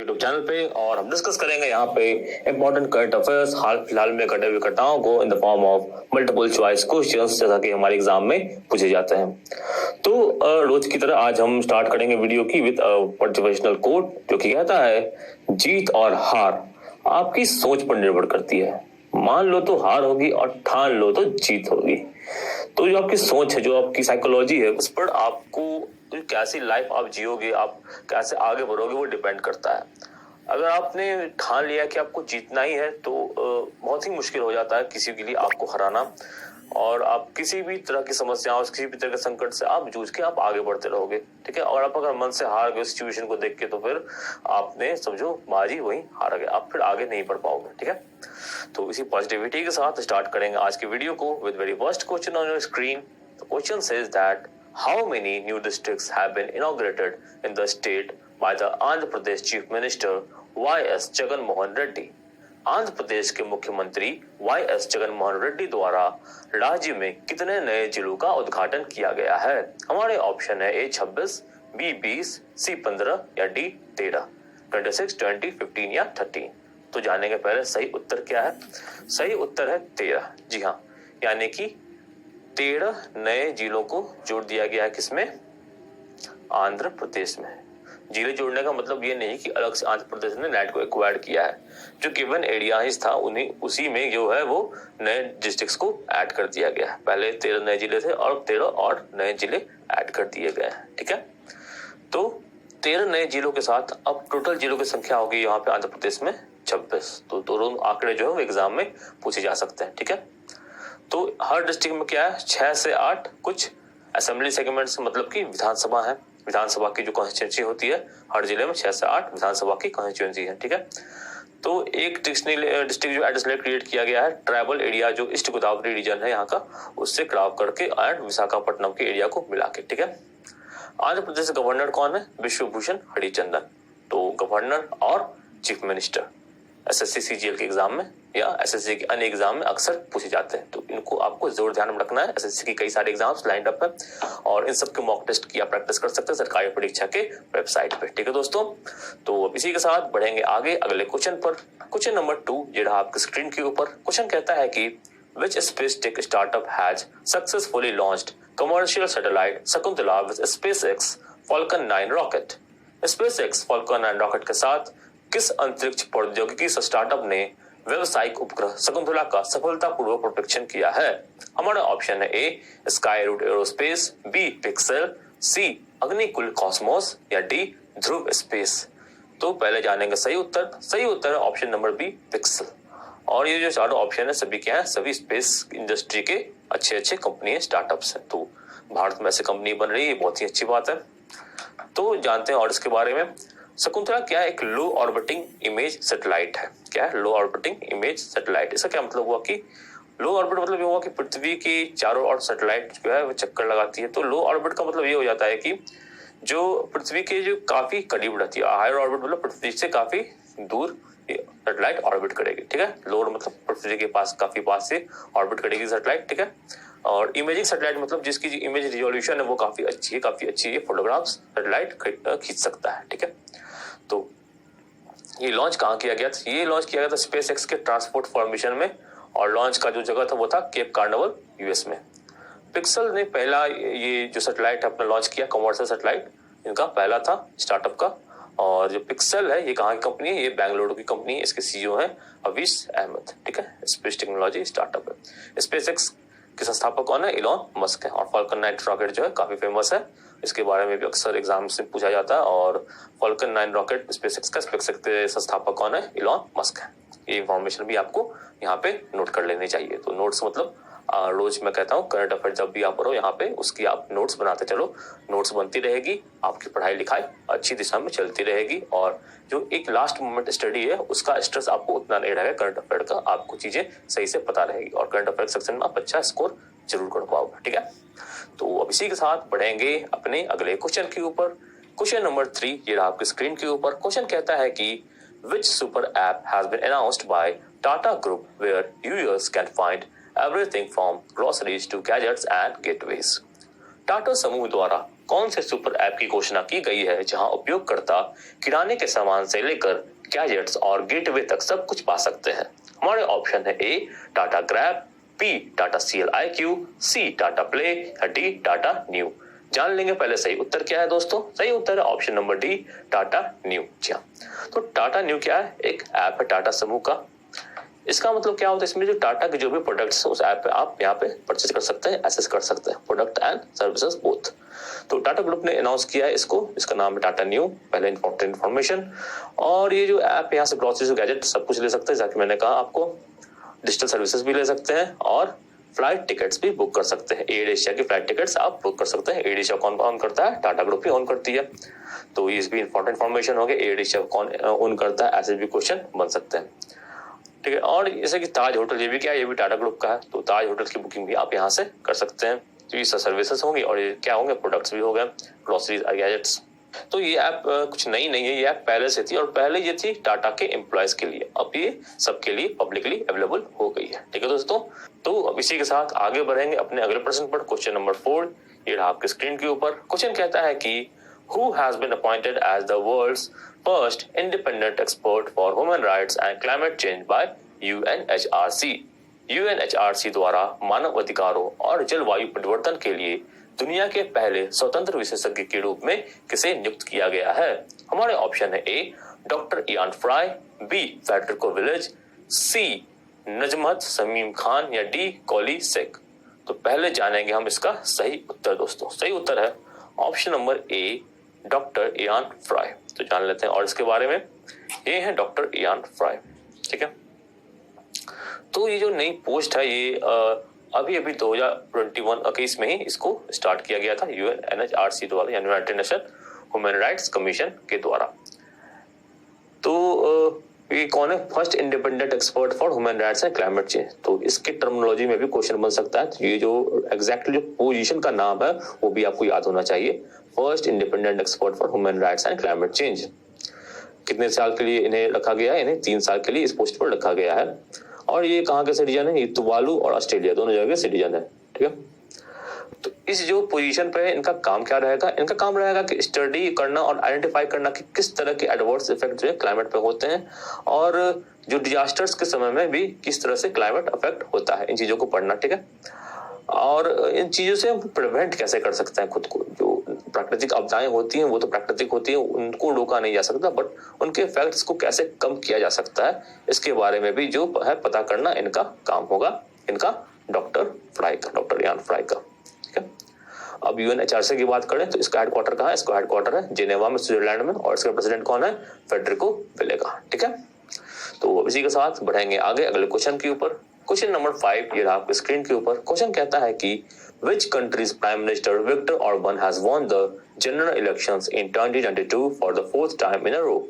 YouTube channel पे और हम डिस्कस करेंगे यहाँ पे इंपॉर्टेंट करंट अफेयर्स हाल फिलहाल में घटे हुए घटनाओं को in the form of multiple choice questions जैसा कि हमारे एग्जाम में पूछे जाते हैं। तो रोज की तरह आज हम स्टार्ट करेंगे वीडियो की विद मोटिवेशनल कोट जो कि कहता है, जीत और हार आपकी सोच पर निर्भर करती है। मान लो तो हार होगी और ठान लो तो जीत होगी। तो जो आपकी सोच है, जो आपकी साइकोलॉजी है, उस पर आपको कैसी लाइफ आप जियोगे, आप कैसे आगे बढ़ोगे, वो डिपेंड करता है। अगर आपने ठान लिया कि आपको जीतना ही है तो बहुत ही मुश्किल हो जाता है किसी के लिए आपको हराना, और आप किसी भी तरह की समस्याओं, किसी भी तरह के संकट से आप जूझ के आप आगे बढ़ते रहोगे, ठीक है। और आप अगर मन से हार गए सिचुएशन को देख के तो फिर आपने समझो बाजी वहीं हार गए, आप फिर आगे नहीं बढ़ पाओगे, ठीक है। तो इसी पॉजिटिविटी के साथ स्टार्ट करेंगे आज की वीडियो को with very first question on your screen. The question says that how many new districts have been inaugurated in the state by the Andhra Pradesh Chief Minister Y.S. Jagan Mohan Reddy? Andhra Pradesh के मुख्यमंत्री Y.S. Jagan Mohan Reddy द्वारा राज्य में कितने नए जिलों का उद्घाटन किया गया है? हमारे ऑप्शन है A 26, B 20, C 15 या D 13, 26, 20, 15 या 13। तो जानेंगे पहले सही उत्तर क्या है। सही उत्तर है 13। जी हाँ, यानी कि 13 नए जिलों को जोड़ दिया गया है। किसमें? आंध्र प्रदेश में। जिले जोड़ने का मतलब ये नहीं कि अलग से आंध्र प्रदेश ने नेट को एक्वायर किया है, जो गिवन एरिया था उन्हीं उसी में जो है वो नए डिस्ट्रिक्ट्स को ऐड कर दिया गया है। पहले 13 नए जिले थे और 13 और नए जिले ऐड कर दिए गए हैं, ठीक है। तो 13 नए जिलों के साथ अब टोटल जिलों की संख्या होगी यहाँ पे आंध्र प्रदेश में 26। तो दोनों आंकड़े जो है वो एग्जाम में पूछे जा सकते हैं, ठीक है। तो हर डिस्ट्रिक्ट में क्या है, 6 से 8 कुछ असेंबली सेगमेंट्स, मतलब कि विधानसभा है, विधानसभा की जो कॉन्स्टिट्यूंसी होती है हर जिले में 6 से 8 विधानसभा की कॉन्स्टिट्यूंसी है, ठीक है। तो एक डिस्ट्रिक्ट जो एडिशनल क्रिएट किया गया है, ट्राइबल एरिया जो ईस्ट गोदावरी रीजन है यहाँ का, उससे क्रॉप करके एंड विशाखापट्टनम के एरिया को मिला के, ठीक है। आंध्र प्रदेश गवर्नर कौन है? विश्वभूषण हरिचंदन। तो गवर्नर और चीफ मिनिस्टर एसएससी सीजीएल के एग्जाम में या एसएससी के अन्य एग्जाम में अक्सर पूछे जाते हैं, तो इनको आपको जरूर ध्यान में रखना है। एसएससी की कई सारे एग्जाम्स लाइंड अप है और इन सब के मॉक टेस्ट की आप प्रैक्टिस कर सकते हैं सरकारी परीक्षा के वेबसाइट पे, ठीक है दोस्तों। तो अब इसी के साथ बढ़ेंगे आगे अगले क्वेश्चन पर। क्वेश्चन नंबर 2 ये रहा आपकी स्क्रीन के ऊपर। क्वेश्चन कहता है कि which space tech startup has successfully launched commercial satellite Shakuntala with SpaceX Falcon 9 rocket? SpaceX Falcon 9 rocket के साथ किस अंतरिक्ष प्रौद्योगिकी स्टार्टअप ने व्यवसायिक उपग्रह शकुंतला का सफलतापूर्वक प्रक्षेपण किया है? हमारा ऑप्शन है A Skyroot Aerospace, B Pixxel, C Agnikul Cosmos या डी ध्रुव स्पेस। तो पहले जानेंगे सही उत्तर। सही उत्तर है ऑप्शन नंबर बी पिक्सेल। और ये जो चारों ऑप्शन है सभी क्या है? सभी स्पेस इंडस्ट्री के अच्छे कंपनी है, स्टार्टअप्स है। तो भारत में ऐसी कंपनी बन रही है, बहुत ही अच्छी बात है। तो जानते हैं और इसके बारे में। शकुंतला क्या है? एक लो ऑर्बिटिंग इमेज सैटेलाइट है। क्या है? लो ऑर्बिटिंग इमेज सैटेलाइट। इसका क्या मतलब हुआ कि लो ऑर्बिट मतलब ये हुआ कि पृथ्वी के चारों ओर सैटेलाइट जो है वो चक्कर लगाती है। तो लो ऑर्बिट का मतलब ये हो जाता है कि जो पृथ्वी के जो काफी करीब रहती है। हायर ऑर्बिट मतलब पृथ्वी से काफी दूर सैटेलाइट ऑर्बिट करेगी, ठीक है। लोअर मतलब पृथ्वी के पास काफी पास से ऑर्बिट करेगी सैटेलाइट, ठीक है। और इमेजिंग सैटेलाइट मतलब जिसकी इमेज रिजोल्यूशन है वो काफी अच्छी है, फोटोग्राफ्स सैटेलाइट खींच सकता है, ठीक है। तो ये लॉन्च कहाँ किया गया था? ये लॉन्च किया गया था स्पेस एक्स के ट्रांसपोर्ट फॉर्मेशन में, और लॉन्च का जो जगह था वो था केप कार्निवल यूएस में। पिक्सल ने पहला ये जो सैटेलाइट अपना लॉन्च किया, कमर्शियल सैटेलाइट इनका पहला था स्टार्टअप का। और जो पिक्सल है ये कहाँ की कंपनी है? ये बेंगलुरु की कंपनी है। इसके सीईओ है हवीश अहमद, ठीक है। स्पेस टेक्नोलॉजी स्टार्टअप है। स्पेस एक्स के संस्थापक कौन है? इलॉन मस्क है। और फाल्कन 9 रॉकेट जो है काफी फेमस है, इसके बारे में भी अक्सर एग्जाम से पूछा जाता है। और फाल्कन 9 रॉकेट स्पेसएक्स के संस्थापक कौन है? इलॉन मस्क है। ये इंफॉर्मेशन भी आपको यहाँ पे नोट कर लेनी चाहिए। तो नोट्स मतलब रोज मैं कहता हूँ करंट अफेयर जब भी आप पढ़ो यहाँ पे उसकी आप नोट्स बनाते चलो। नोट्स बनती रहेगी, आपकी पढ़ाई लिखाई अच्छी दिशा में चलती रहेगी। और जो एक लास्ट मोमेंट स्टडी है उसका स्ट्रेस आपको उतना नहीं रहेगा करंट अफेयर का, आपको चीजें सही से पता रहेगी और करंट अफेयर सेक्शन में आप अच्छा स्कोर जरूर कर पाओगे, ठीक है। तो अब इसी के साथ बढ़ेंगे अपने अगले क्वेश्चन के ऊपर। क्वेश्चन नंबर 3 ये रहा आपकी स्क्रीन के ऊपर। क्वेश्चन कहता है कि which super app has been announced by Tata Group where users can find everything from groceries to gadgets and gateways? Tata समूह द्वारा कौन से सुपर ऐप की घोषणा की गई है जहां उपयोगकर्ता किराने के सामान से लेकर गैजेट्स और गेटवे तक सब कुछ पा सकते हैं? हमारे ऑप्शन है A Tata Grab, B Tata CLIQ, C Tata Play या डी टाटा न्यू। जान लेंगे पहले सही उत्तर क्या है दोस्तों। सही उत्तर है option number D Tata Neu. जी हाँ, तो टाटा न्यू क्या है? एक ऐप है टाटा समूह का। इसका मतलब क्या होता है? इसमें जो टाटा के जो भी प्रोडक्ट्स उस ऐप पे आप यहाँ पे परचेज कर सकते हैं, एक्सेस कर सकते हैं, प्रोडक्ट एंड सर्विसेज बोथ। तो टाटा ग्रुप ने अनाउंस किया है इसको, इसका नाम है टाटा न्यू। पहले इंपॉर्टेंट इन्फॉर्मेशन। और ये जो ऐप यहाँ से ग्रोसरीज गैजेट सब कुछ ले सकते हैं, जैसे मैंने कहा आपको डिजिटल सर्विसेज भी ले सकते हैं और फ्लाइट टिकट्स भी बुक कर सकते हैं। एयर एशिया की फ्लाइट टिकट्स आप बुक कर सकते हैं। एयर एशिया कौन ऑन करता है? टाटा ग्रुप ही ऑन करती है। तो ये भी इंपॉर्टेंट इन्फॉर्मेशन हो गया, एयर एशिया कौन ऑन करता है, ऐसे भी क्वेश्चन बन सकते हैं। ठीक है, और जैसे कि ताज होटल, ये भी क्या है? ये भी टाटा ग्रुप का है। तो ताज होटल की बुकिंग भी आप यहाँ से कर सकते हैं। तो ये सर्विसेज होंगी और ये क्या होंगे? प्रोडक्ट्स भी हो गए, ग्रोसरीज गैजेट्स। तो ये ऐप कुछ नई नहीं है, ये ऐप पहले से थी और पहले ये थी टाटा के एम्प्लॉयज के लिए, अब ये सबके लिए पब्लिकली अवेलेबल हो गई है। ठीक है दोस्तों, तो अब इसी के साथ आगे बढ़ेंगे अपने अगले प्रश्न पर। क्वेश्चन नंबर 4 ये रहा आपके स्क्रीन के ऊपर। क्वेश्चन कहता है कि who has been appointed as the world's first independent expert for human rights and climate change by UNHRC। UNHRC द्वारा मानव अधिकारों और जलवायु परिवर्तन के लिए दुनिया के पहले स्वतंत्र विशेषज्ञ के रूप में किसे नियुक्त किया गया है? हमारे ऑप्शन है A doctor Ian Fry, B Federico Villegas, C Nazhat Shameem Khan या डी कॉली सेक। तो पहले जानेंगे हम इसका सही उत्तर दोस्तों। सही उत्तर है option number A doctor Ian fry. तो जान लेते हैं और इसके बारे में। ये है डॉक्टर इयान फ्राई। ठीक है, तो ये जो नई पोस्ट है ये अभी 2021 में ही इसको स्टार्ट किया गया था UNHRC द्वारा, यानी United nation human rights commission के द्वारा। तो ये कौन है? First independent expert for human rights and climate change. तो इसके टर्मिनोलॉजी में भी क्वेश्चन बन सकता है। तो ये जो एग्जैक्टली जो पोजीशन का नाम है वो भी आपको याद होना चाहिए, first independent expert for human rights and climate change. कितने साल के लिए इन्हें रखा गया है? इन्हें 3 साल के लिए इस पोस्ट पर रखा गया है। और ये कहाँ के सिटीजन है? ये तुवालू और ऑस्ट्रेलिया दोनों जगह के सिटीजन है। ठीक है, तो इस जो पोजीशन पे इनका काम क्या रहेगा? इनका काम रहेगा कि स्टडी करना और आइडेंटिफाई करना कि किस तरह के एडवर्स इफेक्ट जो है क्लाइमेट पे होते हैं और जो डिजास्टर्स के समय में भी किस तरह से क्लाइमेट अफेक्ट होता है, इन चीजों को पढ़ना। ठीक है, और इन चीजों से हम प्रिवेंट कैसे कर सकते हैं खुद को। जो प्राकृतिक आपदाएं होती हैं वो तो प्राकृतिक होती हैं, उनको रोका नहीं जा सकता, बट उनके इफेक्ट्स को कैसे कम किया जा सकता है इसके बारे में भी जो है पता करना इनका काम होगा, इनका डॉक्टर फ्राई का, डॉक्टर इयान फ्राई का। ठीक है, अब UNHRC की बात करें तो इसका हेडक्वार्टर कहाँ है? इसका हेडक्वार्टर है जेनेवा में, स्विट्जरलैंड में, और इसका प्रेसिडेंट कौन है? फेडरिको विलेगा। ठीक है, तो इसी के साथ बढ़ेंगे आगे अगले क्वेश्चन के ऊपर। क्वेश्चन नंबर 5 ये रहा आपके स्क्रीन के ऊपर। क्वेश्चन कहता है कि which country's prime minister Viktor Orban has won the general elections in 2022 for the 4th time in a row।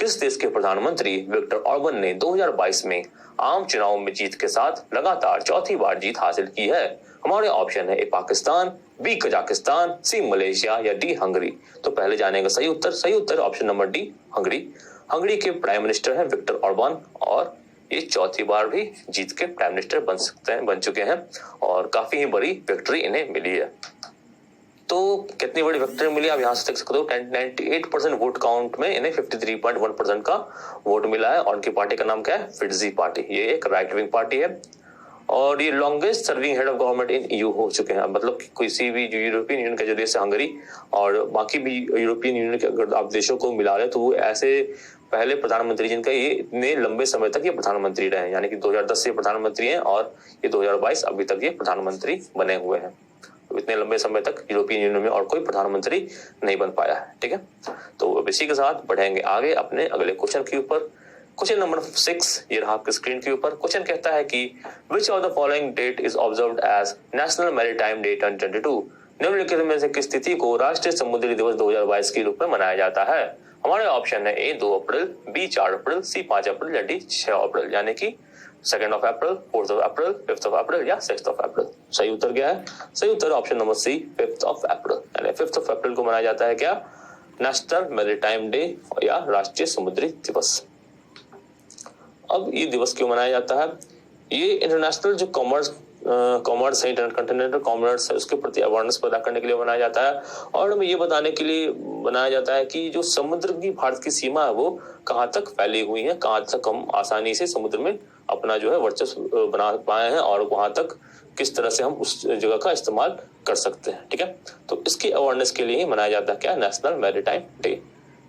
किस देश के प्रधानमंत्री विक्टर ऑर्बन ने 2022 में आम चुनाव में जीत के साथ लगातार चौथी बार जीत हासिल की है? हमारे ऑप्शन है A Pakistan, B Kazakhstan, C Malaysia या डी हंगरी। तो पहले जानेगा सही उत्तर। सही उत्तर option number D Hungary. Hungary के प्राइम मिनिस्टर हैं विक्टर ऑर्बन और ये चौथी बार भी जीत के प्राइम मिनिस्टर बन चुके हैं और काफी ही बड़ी विक्ट्री इन्हें मिली है। तो कितनी बड़ी विक्ट्री मिली आप यहाँ से देख सकते हो। 98% वोट काउंट में इन्हें 53.1% का वोट मिला है और उनकी पार्टी का नाम क्या है? फिट्जी पार्टी। ये एक राइट विंग पार्टी है और ये longest serving head of government in EU हो चुके हैं। मतलब किसी भी जो यूरोपियन यूनियन का जो देश है हंगरी और बाकी भी यूरोपियन यूनियन के अगर आप देशों को मिला रहे तो वो ऐसे पहले प्रधानमंत्री जिनका ये इतने लंबे समय तक ये प्रधानमंत्री रहे, यानी कि 2010 से प्रधानमंत्री हैं और ये 2022 अभी तक ये प्रधानमंत्री बने हुए हैं। तो इतने लंबे समय तक यूरोपियन यूनियन में और कोई प्रधानमंत्री नहीं बन पाया है। ठीक है, तो अब इसी के साथ बढ़ेंगे आगे अपने अगले क्वेश्चन के ऊपर। क्वेश्चन नंबर 6 ये रहा आपके स्क्रीन के ऊपर। क्वेश्चन कहता है कि which of the following date is observed as national maritime day 2022। निम्नलिखित में से किस तिथि को राष्ट्रीय समुद्री दिवस 2022 के रूप में मनाया जाता है? हमारे ऑप्शन है ए 2 अप्रैल, बी 4 अप्रैल, सी 5 अप्रैल या डी 6 अप्रैल, यानी कि 2 अप्रैल, 4 अप्रैल, 5 अप्रैल या 6 अप्रैल। सही उत्तर क्या है? सही उत्तर ऑप्शन नंबर सी 5 अप्रैल, यानी 5 अप्रैल को मनाया जाता है क्या? नेशनल मैरीटाइम डे या राष्ट्रीय समुद्री दिवस। अब ये दिवस क्यों मनाया जाता है? ये इंटरनेशनल जो कॉमर्स कॉमर्स है, इंटरकंटिनेंटल कॉमर्स है, उसके प्रति अवेयरनेस पैदा करने के लिए बनाया जाता है और हमें ये बताने के लिए बनाया जाता है कि जो समुद्र की भारत की सीमा है वो कहाँ तक फैली हुई है, कहाँ तक हम आसानी से समुद्र में अपना जो है वर्चस्व बना पाए हैं और वहां तक किस तरह से हम उस जगह का इस्तेमाल कर सकते हैं। ठीक है, तो इसकी अवेयरनेस के लिए ही मनाया जाता है क्या, नेशनल मैरीटाइम डे।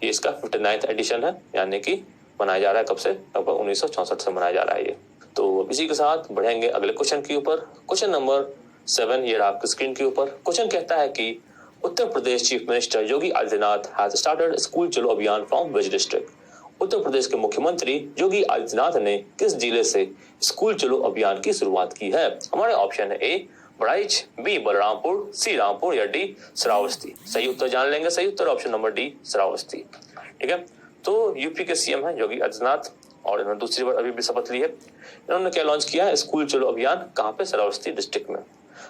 ये इसका 59th एडिशन है, यानी कि मनाया जा रहा है कब से, लगभग 1964 से मनाया जा रहा है ये। तो इसी के साथ बढ़ेंगे अगले क्वेश्चन के ऊपर। क्वेश्चन नंबर 7 ये रहा आपकी स्क्रीन के ऊपर। क्वेश्चन कहता है कि Uttar Pradesh chief minister Yogi Adityanath has started school Chalo Abhiyan from which district. Uttar Pradesh के मुख्यमंत्री योगी आदित्यनाथ ने किस जिले से स्कूल चलो अभियान की शुरुआत की है। हमारे ऑप्शन है ए बड़ाइच, बी बलरामपुर, सी रामपुर या डी श्रावस्ती। सही उत्तर जान लेंगे। सही उत्तर ऑप्शन नंबर डी श्रावस्ती। ठीक है, तो यूपी के सीएम है योगी आदित्यनाथ और इन्होंने दूसरी बार अभी भी शपथ ली है। इन्होंने क्या लॉन्च किया है, स्कूल चलो अभियान, कहाँ पे, श्रावस्ती डिस्ट्रिक्ट में।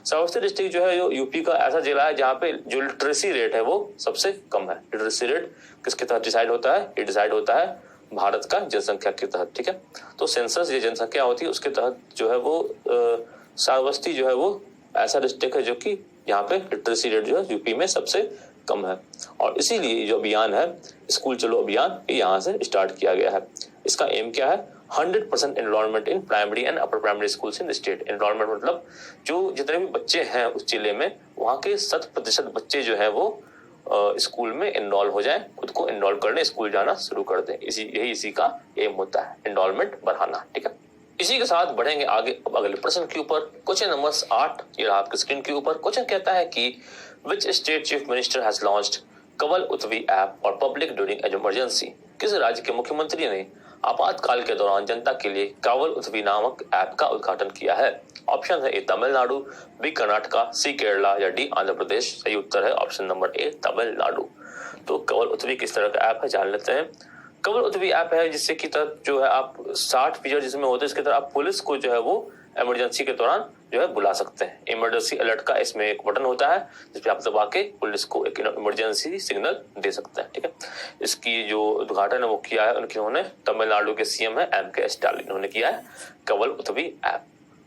श्रावस्ती डिस्ट्रिक्ट जो है यूपी का ऐसा जिला है जहाँ पे जो लिटरेसी रेट है वो सबसे कम है। लिटरेसी रेट किसके तहत डिसाइड होता है, ये डिसाइड होता है भारत का जनसंख्या के तहत। ठीक है, तो सेंसस ये जनसंख्या होती है उसके तहत जो है वो श्रावस्ती जो है वो ऐसा डिस्ट्रिक्ट है जो कि यहाँ पे लिटरेसी रेट जो है यूपी में सबसे कम है और इसीलिए जो अभियान है स्कूल चलो अभियान ये यहाँ से स्टार्ट किया गया है। इसका एम क्या है, 100% enrolment in primary and upper primary schools in the state. Enrolment मतलब जो जितने भी बच्चे हैं उस जिले में वहाँ के 100% बच्चे जो है वो स्कूल में एनरोल हो जाए, खुद को एनरोल करने स्कूल जाना शुरू कर दें। इसी का एम होता है, एनरोलमेंट बढ़ाना। ठीक है, इसी के साथ बढ़ेंगे आगे अब अगले प्रश्न के ऊपर। क्वेश्चन नंबर 8 ये रहा आपकी स्क्रीन के ऊपर। क्वेश्चन कहता है कि which state chief minister has launched Kaval Uthavi app और पब्लिक ड्यूरिंग इमरजेंसी। किस राज्य के मुख्यमंत्री ने आपातकाल के दौरान जनता के लिए कावल उत्वी नामक ऐप का उद्घाटन किया है। ऑप्शन है ए तमिलनाडु, बी कर्नाटका, सी केरला या डी आंध्र प्रदेश। सही उत्तर है ऑप्शन नंबर ए तमिलनाडु। तो कवल उत्वी किस तरह का ऐप है जान लेते हैं। कवल उत्वी ऐप है जिससे की तहत जो है आप 60 फीचर जिसमें होते हैं इसके तहत आप पुलिस को जो है वो इमरजेंसी के दौरान जो है बुला सकते हैं। इमरजेंसी अलर्ट का इसमें एक बटन होता है जिसपे आप दबा के पुलिस को एक इमरजेंसी सिग्नल दे सकते हैं। ठीक है, इसकी जो उद्घाटन है वो किया है उन्होंने तमिलनाडु के सीएम है M.K. स्टालिन, उन्होंने किया है कवल उत्वी ऐप।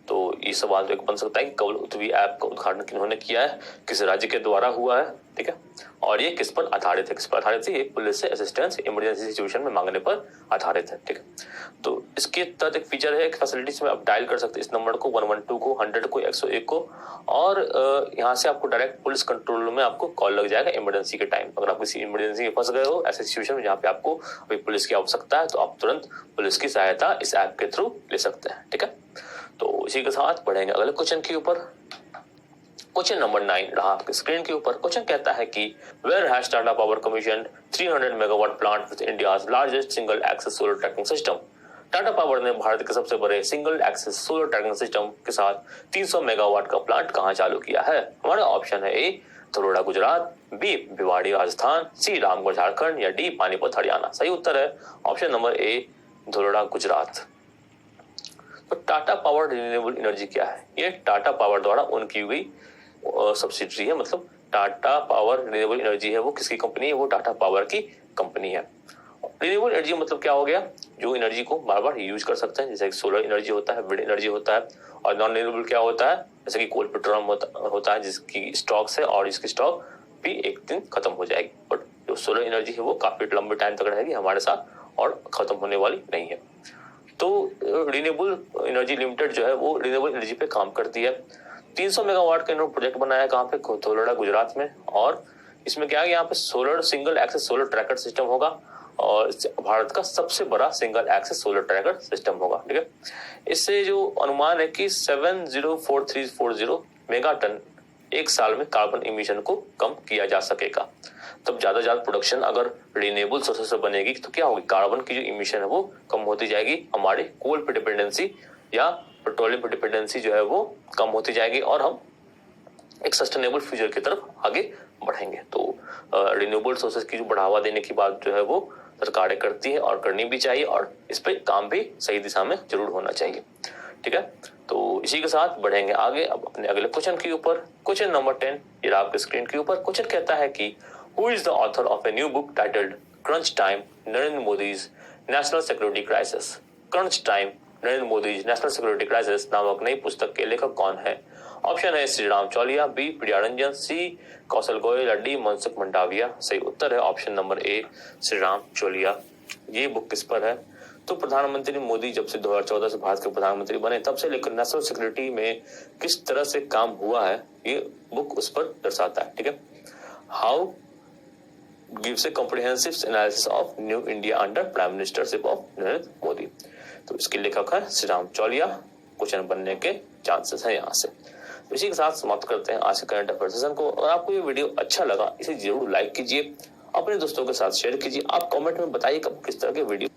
तो ये सवाल एक बन सकता है कि कवल उत्वी ऐप का उद्घाटन किन्होंने किया है, किस राज्य के द्वारा हुआ है। ठीक है, और ये किस पर आधारित है, किस पर आधारित है, ये पुलिस से असिस्टेंस इमरजेंसी सिचुएशन में मांगने पर आधारित है। ठीक है, तो इसके तहत एक फीचर है, एक फैसिलिटीज में आप डायल कर सकते हैं इस नंबर को 112 को, 100 को, 101 को और यहाँ से आपको डायरेक्ट पुलिस कंट्रोल रूम में आपको कॉल लग जाएगा इमरजेंसी के टाइम। अगर आप किसी इमरजेंसी में फंस गए हो ऐसे सिचुएशन में जहाँ पे आपको अभी पुलिस की आवश्यकता है तो आप तुरंत पुलिस की सहायता इस ऐप के थ्रू ले सकते हैं। ठीक है, तो इसी के साथ बढ़ेंगे अगले क्वेश्चन के ऊपर। क्वेश्चन नंबर 9 रहा आपके स्क्रीन के ऊपर। क्वेश्चन कहता है कि where has Tata power commissioned 300 megawatt plant with India's largest single axis solar tracking system. Tata power ने भारत के सबसे बड़े single axis solar tracking system के साथ 300 मेगावाट का प्लांट कहां चालू किया है। हमारा ऑप्शन है ए धरोड़ा गुजरात, बी भिवाड़ी राजस्थान, सी रामगढ़ झारखंड या डी पानीपत हरियाणा। सही उत्तर है ऑप्शन नंबर ए धरोड़ा गुजरात। तो टाटा पावर रिन्यूएबल एनर्जी क्या है, ये टाटा पावर द्वारा ओन की हुई सब्सिडरी है, मतलब टाटा पावर रिन्यूएबल एनर्जी है वो किसकी कंपनी है, वो टाटा पावर की कंपनी है। रिन्यूएबल एनर्जी मतलब क्या हो गया, जो एनर्जी को बार बार यूज कर सकते हैं, जैसे सोलर एनर्जी होता है, विंड एनर्जी होता है। और नॉन रिन्यूएबल क्या होता है, जैसे कि कोल पेट्रोलियम होता है जिसकी स्टॉक्स है और इसकी स्टॉक भी एक दिन खत्म हो जाएगी। बट जो सोलर एनर्जी है वो काफी लंबे टाइम तक रहेगी हमारे साथ और खत्म होने वाली नहीं है। तो रिन्यूएबल एनर्जी लिमिटेड जो है वो रिन्यूएबल एनर्जी पे काम करती है। 300 मेगावाट का इन्होंने प्रोजेक्ट बनाया कहाँ पे, धोलड़ा गुजरात में। और इसमें क्या है, यहाँ पे solar single axis solar tracker system होगा और भारत का सबसे बड़ा single axis solar tracker system होगा। ठीक है, इससे जो अनुमान है कि 704340 मेगा टन एक साल में कार्बन इमिशन को कम किया जा सकेगा। तब ज्यादा प्रोडक्शन अगर रिन्यूएबल सोर्सेस से बनेगी तो क्या होगी, कार्बन की जो इमिशन है वो कम होती जाएगी, हमारे कोल पे डिपेंडेंसी या पेट्रोलियम पे डिपेंडेंसी जो है वो कम होती जाएगी और हम एक सस्टेनेबल फ्यूचर की तरफ आगे बढ़ेंगे। तो रिन्यूएबल सोर्सेस की जो बढ़ावा देने की बात जो है वो सरकारें करती है और करनी भी चाहिए और इस पे काम भी सही दिशा में जरूर होना चाहिए। ठीक है, तो इसी के साथ बढ़ेंगे आगे अब अपने अगले क्वेश्चन के ऊपर। क्वेश्चन नंबर 10 ये आपके स्क्रीन के ऊपर। क्वेश्चन कहता है कि who is the author of a new book titled crunch time Narendra Modi's national security crisis. Crunch time Narendra Modi national security crisis नामक नई पुस्तक के लेखक कौन है? ऑप्शन है श्री राम चौलिया, बी प्रियारंजन, सी कौशल गोयल, डी मनसुख मंडाविया। सही उत्तर है option number A Shri Ram Chauliya. ये बुक किस पर है? तो प्रधानमंत्री मोदी जब से 2014 से भारत के प्रधानमंत्री बने तब से लेकर नेशनल सिक्योरिटी में किस तरह से काम हुआ है ये बुक उस पर दर्शाता है। ठीक है, how gives a comprehensive analysis of New India under Prime Ministership of Narendra Modi. तो इसके लेखक है श्री राम चौलिया। क्वेश्चन बनने के चांसेस हैं यहाँ से। तो इसी के साथ समाप्त करते हैं आज के करंट अफेयर सेशन को। और आपको ये वीडियो अच्छा लगा इसे जरूर लाइक कीजिए, अपने दोस्तों के साथ शेयर कीजिए। आप कमेंट में बताइए किस तरह के वीडियो